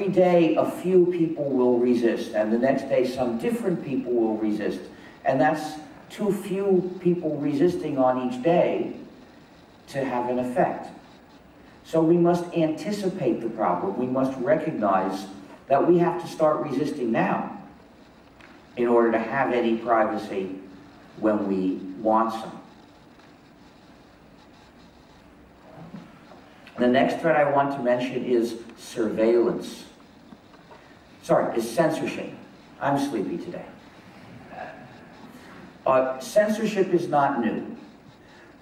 every day a few people will resist, and the next day some different people will resist. And that's too few people resisting on each day to have an effect. So we must anticipate the problem. We must recognize that we have to start resisting now in order to have any privacy when we want some. The next threat I want to mention is surveillance. Sorry, is censorship. I'm sleepy today. Censorship is not new.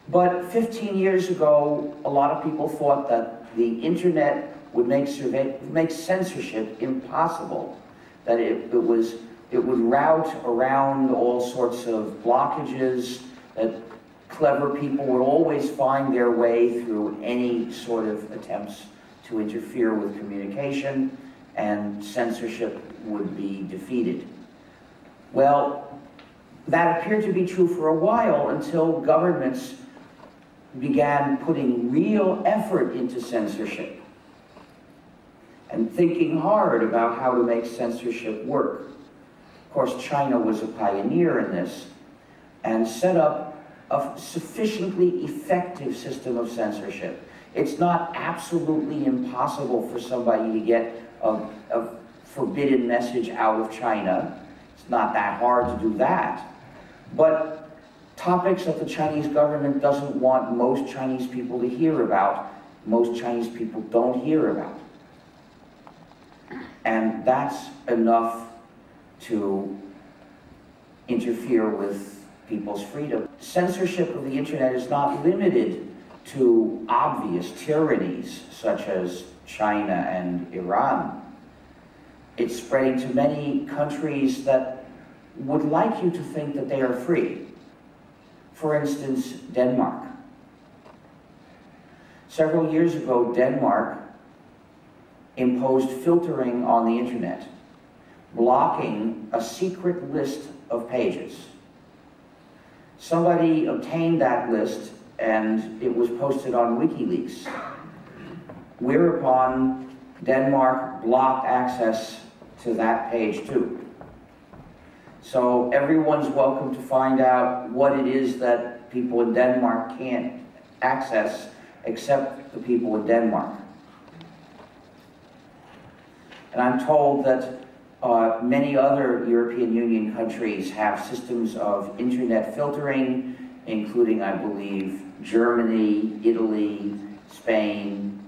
But 15 years ago, a lot of people thought that the internet would make censorship impossible, that it would route around all sorts of blockages, that clever people would always find their way through any sort of attempts to interfere with communication, and censorship would be defeated. Well, that appeared to be true for a while until governments began putting real effort into censorship and thinking hard about how to make censorship work. Of course, China was a pioneer in this and set up a sufficiently effective system of censorship. It's not absolutely impossible for somebody to get a forbidden message out of China. It's not that hard to do that. But topics that the Chinese government doesn't want most Chinese people to hear about, most Chinese people don't hear about. And that's enough to interfere with people's freedom. Censorship of the internet is not limited to obvious tyrannies such as China and Iran. It's spreading to many countries that would like you to think that they are free. For instance, Denmark. Several years ago, Denmark imposed filtering on the internet, blocking a secret list of pages. Somebody obtained that list and it was posted on WikiLeaks, whereupon Denmark blocked access to that page too. So everyone's welcome to find out what it is that people in Denmark can't access except the people in Denmark. And I'm told that many other European Union countries have systems of internet filtering, including, I believe, Germany, Italy, Spain,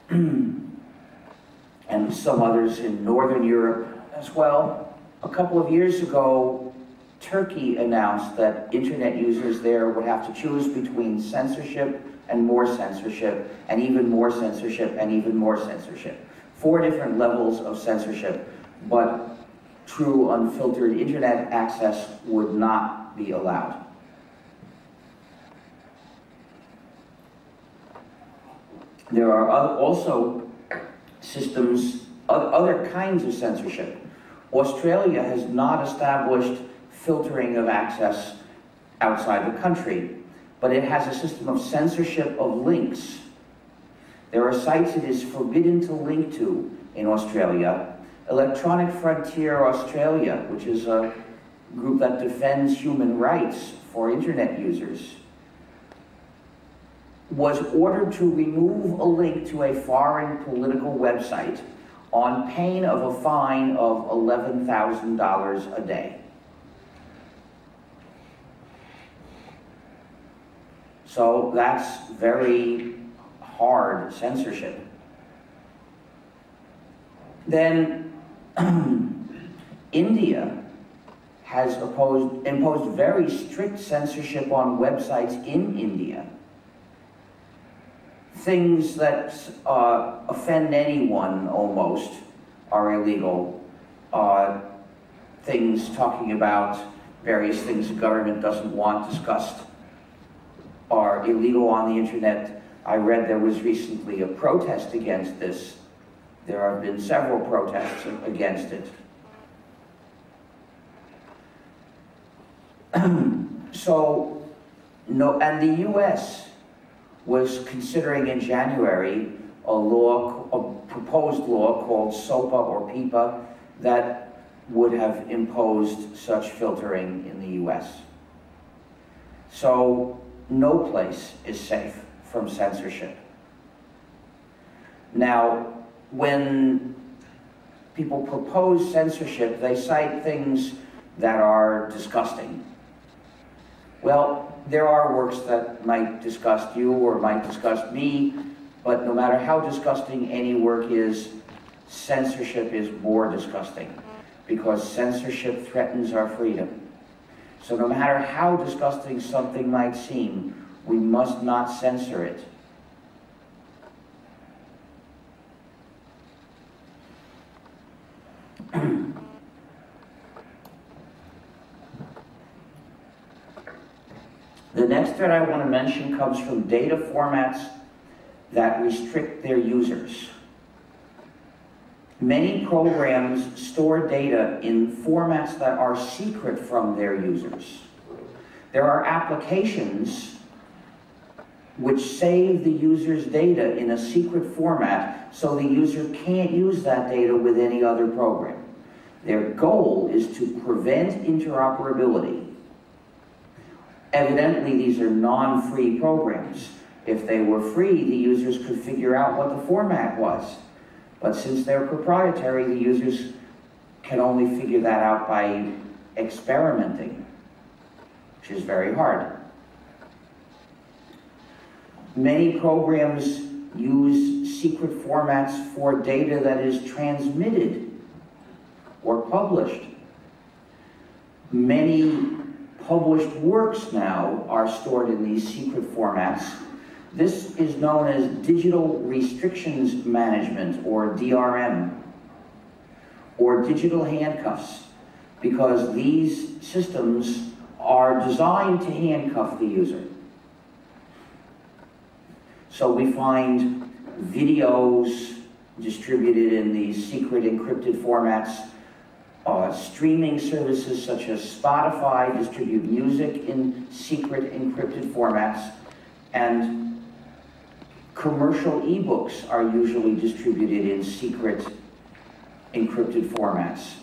and some others in Northern Europe as well. A couple of years ago, Turkey announced that internet users there would have to choose between censorship and more censorship, and even more censorship, and even more censorship. 4 different levels of censorship, but true unfiltered internet access would not be allowed. There are also systems, other kinds of censorship. Australia has not established filtering of access outside the country, but it has a system of censorship of links. There are sites it is forbidden to link to in Australia. Electronic Frontier Australia, which is a group that defends human rights for internet users, was ordered to remove a link to a foreign political website on pain of a fine of $11,000 a day. So that's very hard censorship. Then India has imposed very strict censorship on websites in India. Things that offend anyone almost are illegal. Things talking about various things the government doesn't want discussed are illegal on the internet. I read there was recently a protest against this. There have been several protests against it. And the US was considering in January a law a proposed law called SOPA or PIPA that would have imposed such filtering in the US. So no place is safe from censorship. Now, when people propose censorship, they cite things that are disgusting. Well, there are works that might disgust you or might disgust me, but no matter how disgusting any work is, censorship is more disgusting, because censorship threatens our freedom. So no matter how disgusting something might seem, we must not censor it. The next threat I want to mention comes from data formats that restrict their users. Many programs store data in formats that are secret from their users. There are applications which save the user's data in a secret format so the user can't use that data with any other program. Their goal is to prevent interoperability. Evidently, these are non-free programs. If they were free, the users could figure out what the format was. But since they're proprietary, the users can only figure that out by experimenting, which is very hard. Many programs use secret formats for data that is transmitted or published. Many published works now are stored in these secret formats. This is known as digital restrictions management, or DRM, or digital handcuffs, because these systems are designed to handcuff the user. So we find videos distributed in these secret encrypted formats. Streaming services such as Spotify distribute music in secret encrypted formats, and commercial ebooks are usually distributed in secret encrypted formats.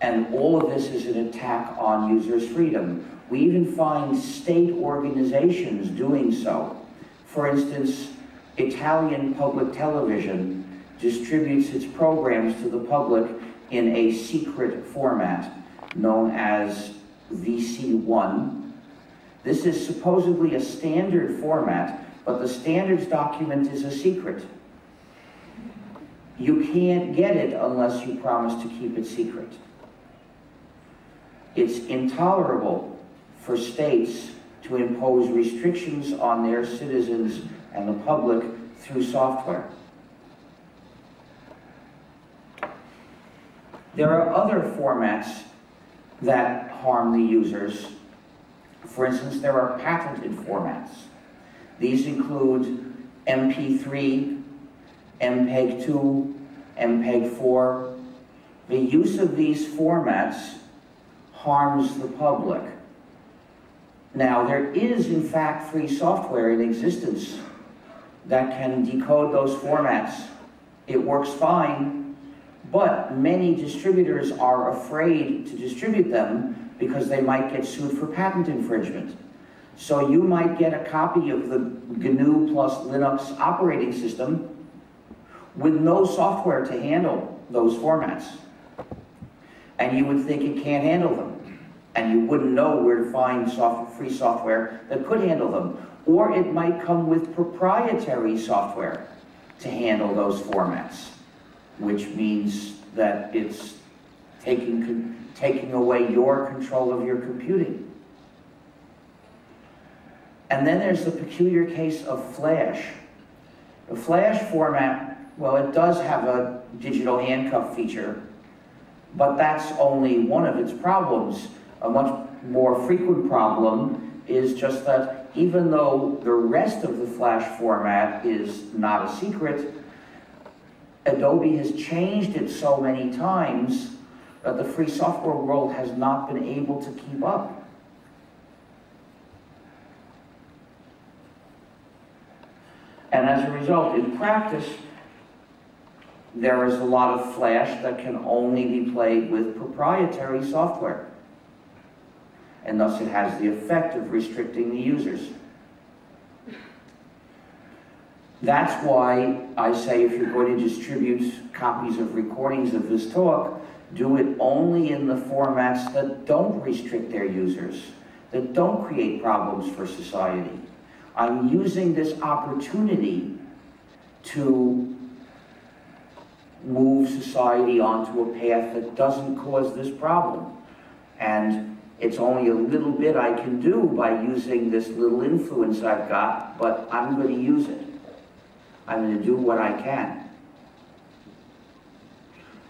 And all of this is an attack on users' freedom. We even find state organizations doing so. For instance, Italian public television distributes its programs to the public in a secret format known as VC1. This is supposedly a standard format, but the standards document is a secret. You can't get it unless you promise to keep it secret. It's intolerable for states to impose restrictions on their citizens and the public through software. There are other formats that harm the users. For instance, there are patented formats. These include MP3, MPEG-2, MPEG-4. The use of these formats harms the public. Now, there is, in fact, free software in existence that can decode those formats. It works fine. But many distributors are afraid to distribute them because they might get sued for patent infringement. So you might get a copy of the GNU plus Linux operating system with no software to handle those formats. And you would think it can't handle them. And you wouldn't know where to find free software that could handle them. Or it might come with proprietary software to handle those formats, which means that it's taking away your control of your computing. And then there's the peculiar case of Flash. The Flash format, well, it does have a digital handcuff feature, but that's only one of its problems. A much more frequent problem is just that even though the rest of the Flash format is not a secret, Adobe has changed it so many times that the free software world has not been able to keep up. And as a result, in practice, there is a lot of flash that can only be played with proprietary software. And thus it has the effect of restricting the users. That's why I say if you're going to distribute copies of recordings of this talk, do it only in the formats that don't restrict their users, that don't create problems for society. I'm using this opportunity to move society onto a path that doesn't cause this problem. And it's only a little bit I can do by using this little influence I've got, but I'm going to use it. I'm going to do what I can.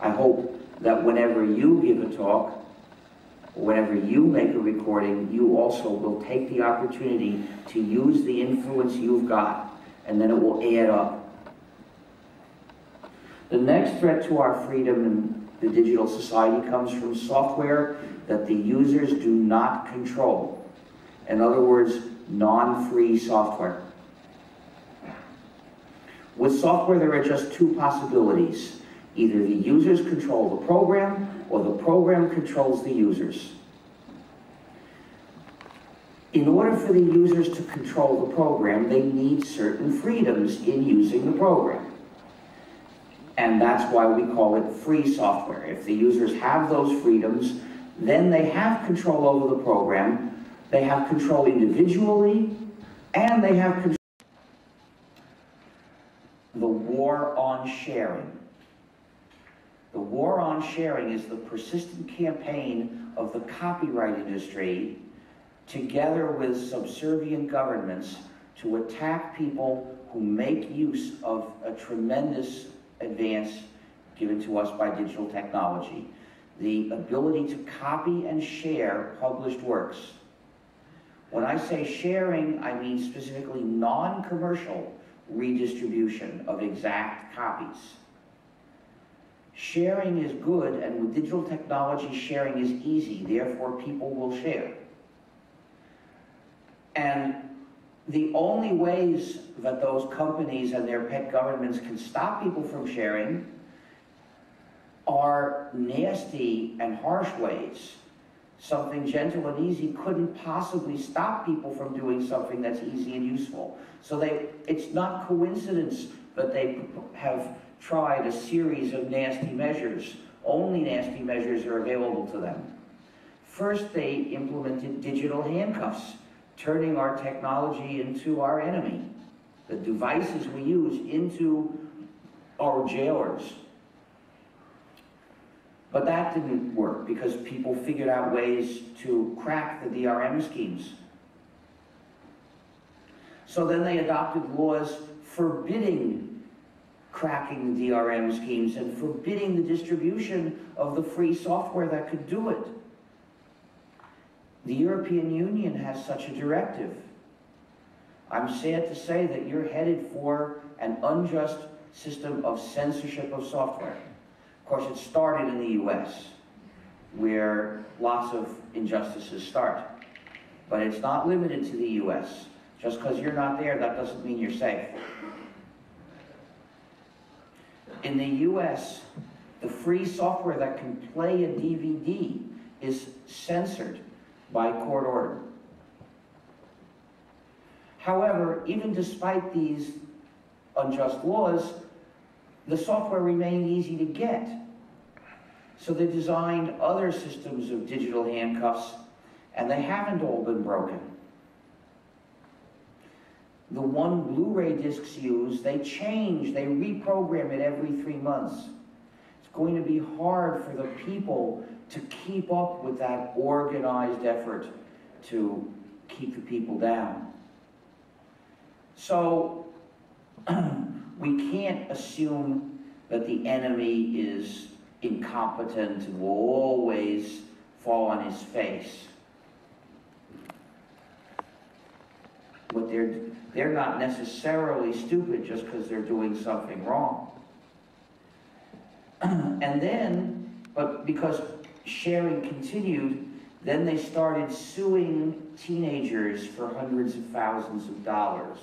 I hope that whenever you give a talk, or whenever you make a recording, you also will take the opportunity to use the influence you've got, and then it will add up. The next threat to our freedom in the digital society comes from software that the users do not control. In other words, non-free software. With software, there are just two possibilities. Either the users control the program, or the program controls the users. In order for the users to control the program, they need certain freedoms in using the program. And that's why we call it free software. If the users have those freedoms, then they have control over the program, they have control individually, and they have control. The war on sharing. The war on sharing is the persistent campaign of the copyright industry, together with subservient governments, to attack people who make use of a tremendous advance given to us by digital technology. The ability to copy and share published works. When I say sharing, I mean specifically non-commercial redistribution of exact copies. Sharing is good, and with digital technology, sharing is easy, therefore people will share. And the only ways that those companies and their pet governments can stop people from sharing are nasty and harsh ways. Something gentle and easy couldn't possibly stop people from doing something that's easy and useful. So it's not coincidence that they have tried a series of nasty measures. Only nasty measures are available to them. First, they implemented digital handcuffs, turning our technology into our enemy. The devices we use into our jailers. But that didn't work because people figured out ways to crack the DRM schemes. So then they adopted laws forbidding cracking the DRM schemes and forbidding the distribution of the free software that could do it. The European Union has such a directive. I'm sad to say that you're headed for an unjust system of censorship of software. Of course, it started in the US, where lots of injustices start. But it's not limited to the US. Just because you're not there, that doesn't mean you're safe. In the US, the free software that can play a DVD is censored by court order. However, even despite these unjust laws, the software remained easy to get. So they designed other systems of digital handcuffs, and they haven't all been broken. The one Blu-ray discs use, they change, they reprogram it every 3 months. It's going to be hard for the people to keep up with that organized effort to keep the people down. So we can't assume that the enemy is incompetent and will always fall on his face. But they're not necessarily stupid just because they're doing something wrong. And then, but because sharing continued, then they started suing teenagers for hundreds of thousands of dollars.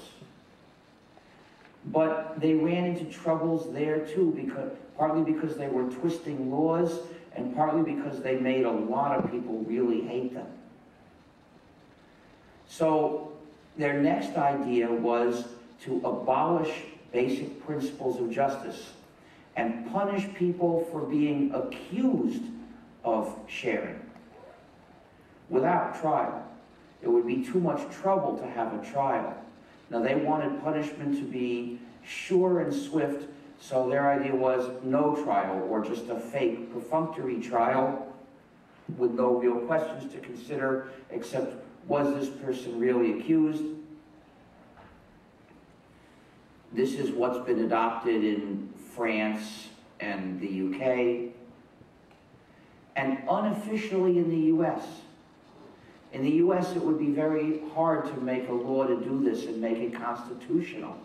But they ran into troubles there too, partly because they were twisting laws, and partly because they made a lot of people really hate them. So their next idea was to abolish basic principles of justice and punish people for being accused of sharing without trial. It would be too much trouble to have a trial. Now, they wanted punishment to be sure and swift, so their idea was no trial, or just a fake, perfunctory trial with no real questions to consider except, was this person really accused? This is what's been adopted in France and the UK, and unofficially in the US. In the US, it would be very hard to make a law to do this and make it constitutional.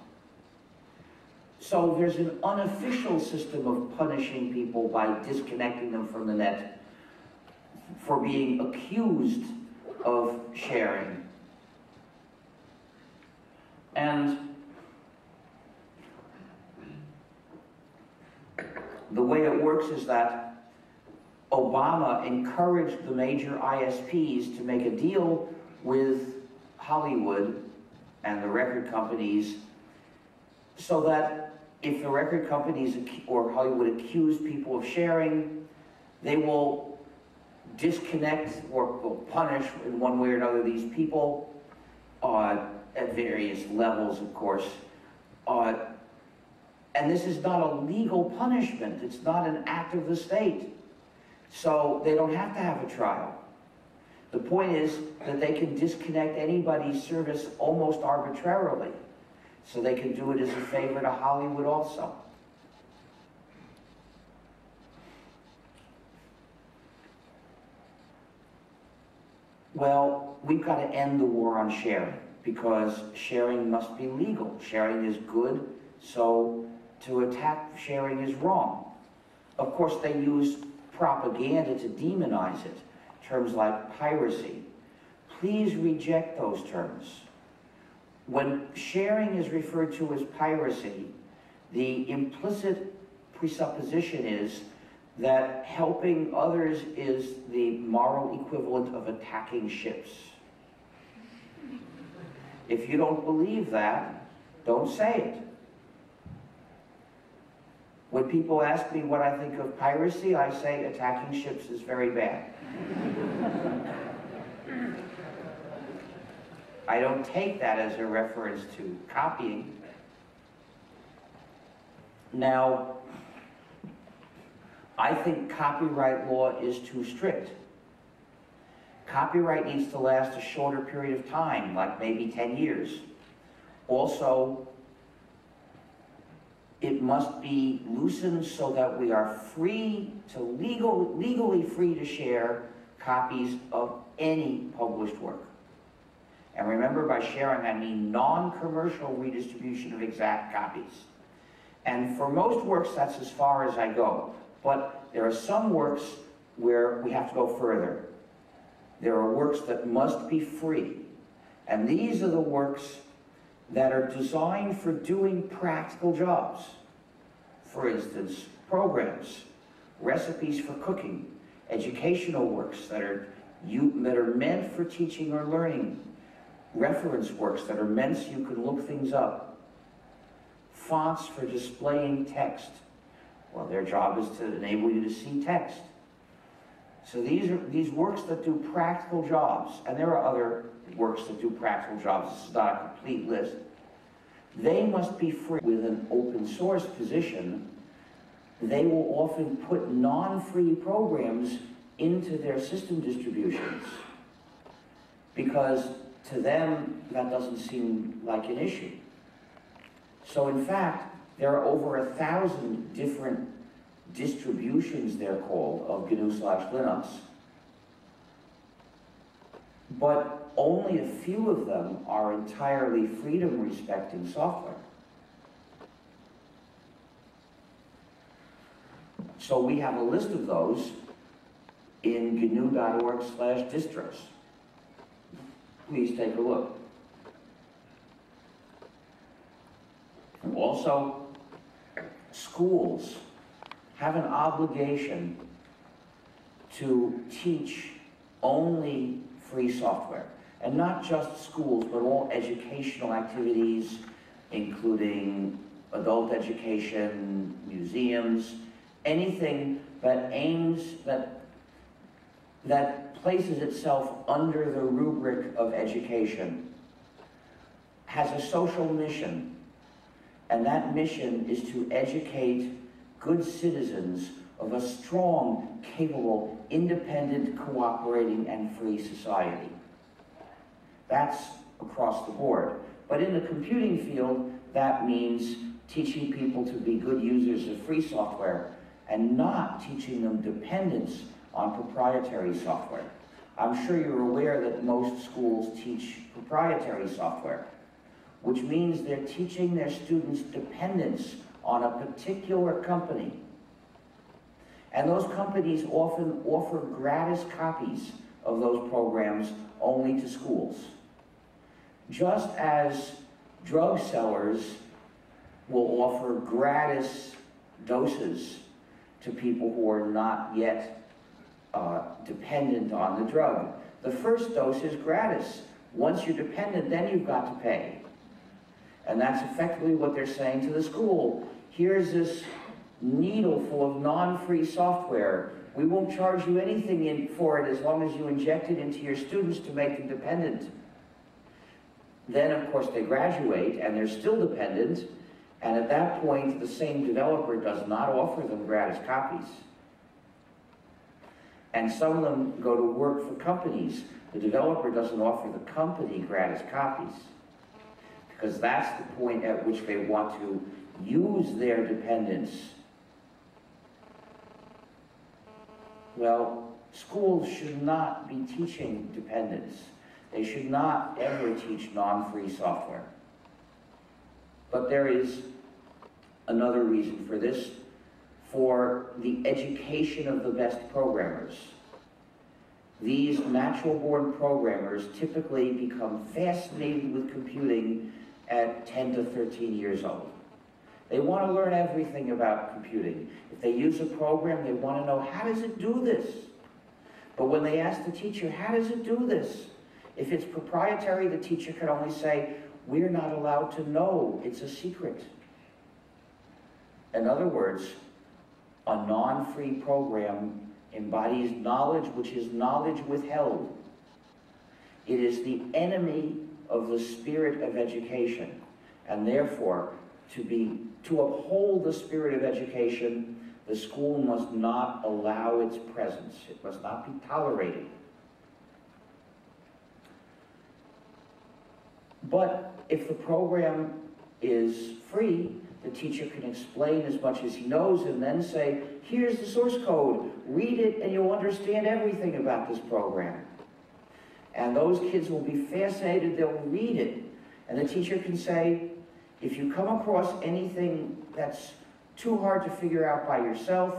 So there's an unofficial system of punishing people by disconnecting them from the net for being accused of sharing. And the way it works is that Obama encouraged the major ISPs to make a deal with Hollywood and the record companies so that if the record companies or Hollywood accuse people of sharing, they will disconnect or will punish in one way or another these people at various levels, of course. And this is not a legal punishment. It's not an act of the state. So they don't have to have a trial. The point is that they can disconnect anybody's service almost arbitrarily. So they can do it as a favor to Hollywood also. Well, we've got to end the war on sharing, because sharing must be legal. Sharing is good, so to attack sharing is wrong. Of course, they use propaganda to demonize it, terms like piracy. Please reject those terms. When sharing is referred to as piracy, the implicit presupposition is that helping others is the moral equivalent of attacking ships. If you don't believe that, don't say it. When people ask me what I think of piracy, I say attacking ships is very bad. I don't take that as a reference to copying. Now, I think copyright law is too strict. Copyright needs to last a shorter period of time, like maybe 10 years. Also, it must be loosened so that we are free to legally free to share copies of any published work. And remember, by sharing, I mean non-commercial redistribution of exact copies. And for most works, that's as far as I go. But there are some works where we have to go further. There are works that must be free. And these are the works that are designed for doing practical jobs. For instance, programs, recipes for cooking, educational works that are meant for teaching or learning, reference works that are meant so you can look things up, fonts for displaying text. Well, their job is to enable you to see text. So these are these works that do practical jobs, and there are other works that do practical jobs. This is not a complete list. They must be free. With an open source position, they will often put non-free programs into their system distributions, because to them that doesn't seem like an issue. So in fact, there are over 1,000 different distributions, they're called, of GNU/Linux. But only a few of them are entirely freedom-respecting software. So we have a list of those in gnu.org/distros. Please take a look. Also, Also, schools have an obligation to teach only free software. And not just schools, but all educational activities, including adult education, museums, anything that aims, that places itself under the rubric of education, has a social mission. And that mission is to educate good citizens of a strong, capable, independent, cooperating, and free society. That's across the board. But in the computing field, that means teaching people to be good users of free software and not teaching them dependence on proprietary software. I'm sure you're aware that most schools teach proprietary software, which means they're teaching their students dependence on a particular company. And those companies often offer gratis copies of those programs only to schools. Just as drug sellers will offer gratis doses to people who are not yet dependent on the drug. The first dose is gratis. Once you're dependent, then you've got to pay. And that's effectively what they're saying to the school. Here's this needle full of non-free software. We won't charge you anything for it as long as you inject it into your students to make them dependent. Then, of course, they graduate and they're still dependent, and at that point, the same developer does not offer them gratis copies. And some of them go to work for companies. The developer doesn't offer the company gratis copies, because that's the point at which they want to use their dependence. Well, schools should not be teaching dependence. They should not ever teach non-free software. But there is another reason for this, for the education of the best programmers. These natural-born programmers typically become fascinated with computing at 10 to 13 years old. They want to learn everything about computing. If they use a program, they want to know, how does it do this? But when they ask the teacher, how does it do this? If it's proprietary, the teacher can only say, we're not allowed to know, it's a secret. In other words, a non-free program embodies knowledge which is knowledge withheld. It is the enemy of the spirit of education, and therefore, to uphold the spirit of education, the school must not allow its presence. It must not be tolerated. But if the program is free, the teacher can explain as much as he knows and then say, here's the source code, read it and you'll understand everything about this program. And those kids will be fascinated, they'll read it. And the teacher can say, if you come across anything that's too hard to figure out by yourself,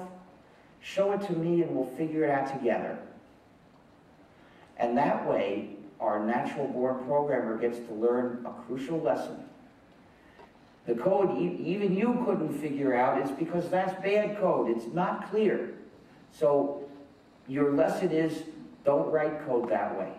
show it to me and we'll figure it out together. And that way, our natural-born programmer gets to learn a crucial lesson. The code even you couldn't figure out, it's because that's bad code. It's not clear. So your lesson is, don't write code that way.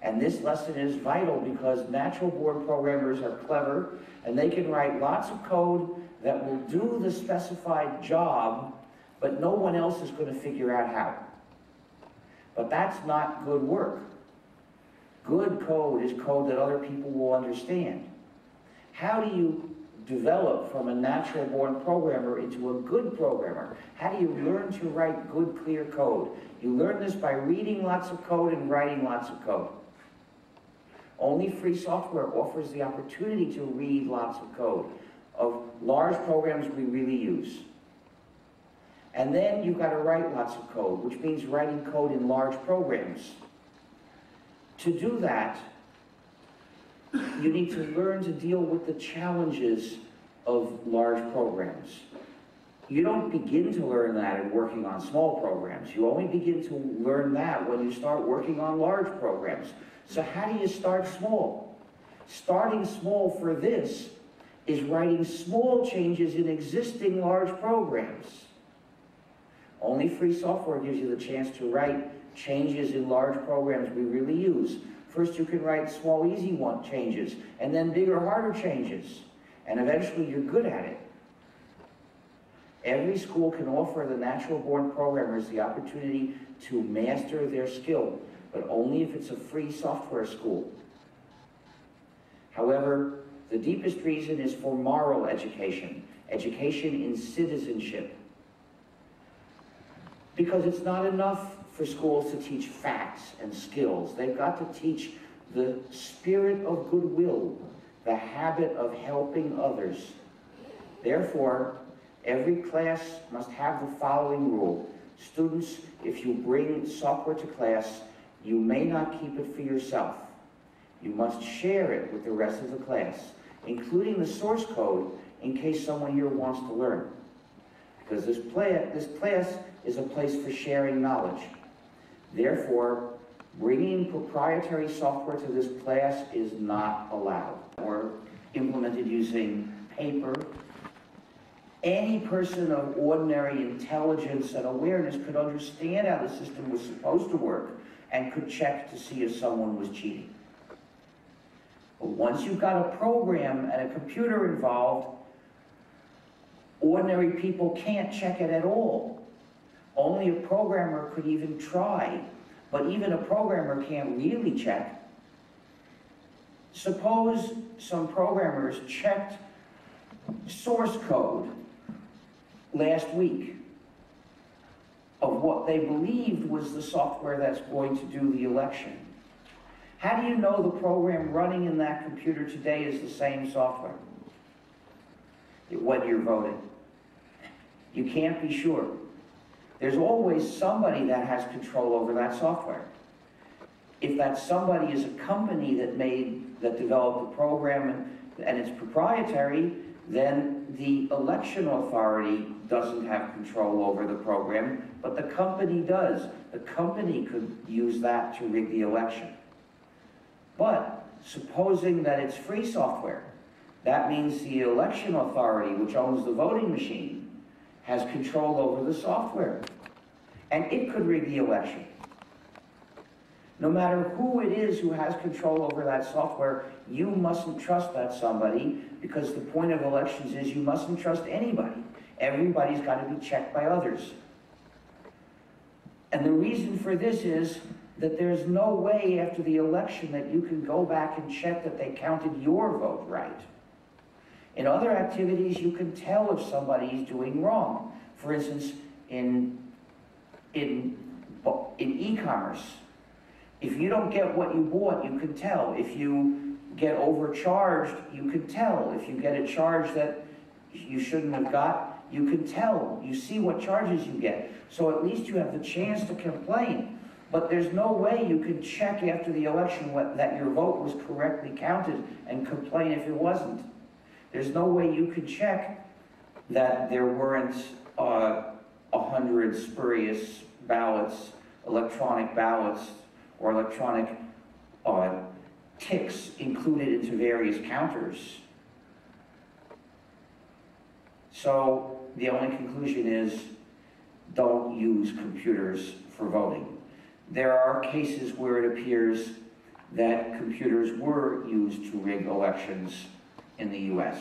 And this lesson is vital because natural-born programmers are clever and they can write lots of code that will do the specified job, but no one else is going to figure out how. But that's not good work. Good code is code that other people will understand. How do you develop from a natural-born programmer into a good programmer? How do you learn to write good, clear code? You learn this by reading lots of code and writing lots of code. Only free software offers the opportunity to read lots of code of large programs we really use. And then you've got to write lots of code, which means writing code in large programs. To do that, you need to learn to deal with the challenges of large programs. You don't begin to learn that in working on small programs. You only begin to learn that when you start working on large programs. So how do you start small? Starting small for this is writing small changes in existing large programs. Only free software gives you the chance to write changes in large programs we really use. First you can write small, easy changes, and then bigger, harder changes. And eventually you're good at it. Every school can offer the natural-born programmers the opportunity to master their skill, but only if it's a free software school. However, the deepest reason is for moral education, education in citizenship. Because it's not enough for schools to teach facts and skills. They've got to teach the spirit of goodwill, the habit of helping others. Therefore, every class must have the following rule. Students, if you bring software to class, you may not keep it for yourself. You must share it with the rest of the class, including the source code in case someone here wants to learn. Because this class is a place for sharing knowledge. Therefore, bringing proprietary software to this class is not allowed or implemented using paper. Any person of ordinary intelligence and awareness could understand how the system was supposed to work and could check to see if someone was cheating. But once you've got a program and a computer involved, ordinary people can't check it at all. Only a programmer could even try, but even a programmer can't really check. Suppose some programmers checked source code last week of what they believed was the software that's going to do the election. How do you know the program running in that computer today is the same software when you're voting? You can't be sure. There's always somebody that has control over that software. If that somebody is a company that developed the program and it's proprietary, then the election authority doesn't have control over the program, but the company does. The company could use that to rig the election. But supposing that it's free software, that means the election authority, which owns the voting machine, has control over the software. And it could rig the election. No matter who it is who has control over that software, you mustn't trust that somebody, because the point of elections is you mustn't trust anybody. Everybody's got to be checked by others. And the reason for this is that there's no way after the election that you can go back and check that they counted your vote right. In other activities, you can tell if somebody is doing wrong. For instance, in e-commerce, if you don't get what you bought, you can tell. If you get overcharged, you can tell. If you get a charge that you shouldn't have got, you can tell. You see what charges you get. So at least you have the chance to complain. But there's no way you can check after the election that your vote was correctly counted and complain if it wasn't. There's no way you could check that there weren't 100 spurious ballots, electronic ballots, or electronic ticks included into various counters. So the only conclusion is don't use computers for voting. There are cases where it appears that computers were used to rig elections in the US.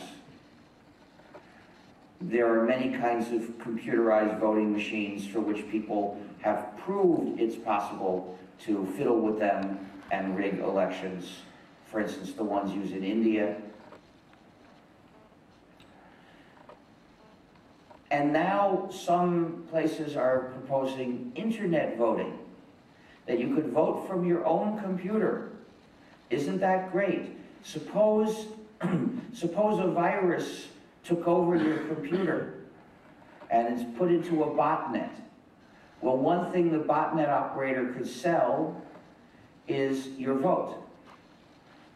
There are many kinds of computerized voting machines for which people have proved it's possible to fiddle with them and rig elections. For instance, the ones used in India. And now some places are proposing internet voting, that you could vote from your own computer. Isn't that great? Suppose a virus took over your computer and it's put into a botnet. Well, one thing the botnet operator could sell is your vote.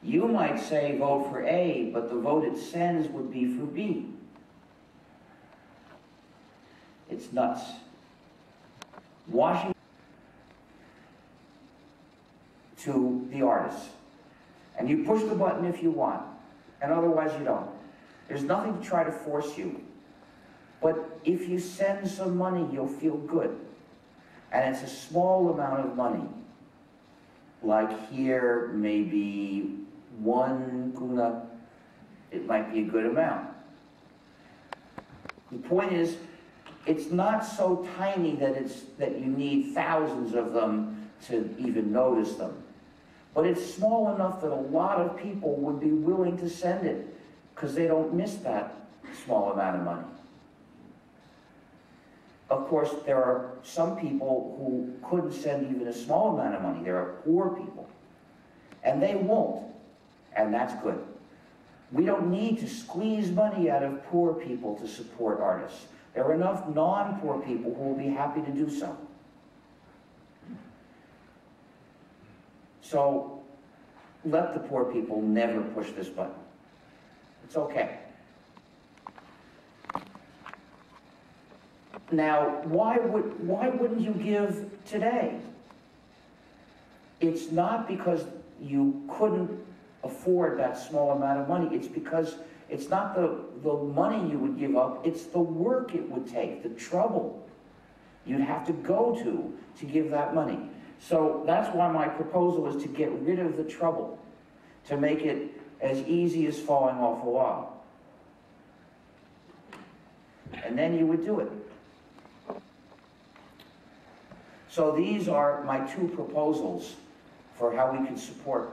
You might say vote for A, but the vote it sends would be for B. It's nuts. Washington to the artists. And you push the button if you want, and otherwise you don't. There's nothing to try to force you. But if you send some money, you'll feel good. And it's a small amount of money. Like here, maybe 1 kuna, it might be a good amount. The point is, it's not so tiny that you need thousands of them to even notice them. But it's small enough that a lot of people would be willing to send it because they don't miss that small amount of money. Of course, there are some people who couldn't send even a small amount of money. There are poor people. And they won't. And that's good. We don't need to squeeze money out of poor people to support artists. There are enough non-poor people who will be happy to do so. So let the poor people never push this button. It's okay. Now, why wouldn't you give today? It's not because you couldn't afford that small amount of money. It's because it's not the money you would give up, it's the work it would take, the trouble you'd have to go to give that money. So that's why my proposal is to get rid of the trouble, to make it as easy as falling off a log. And then you would do it. So these are my 2 proposals for how we can support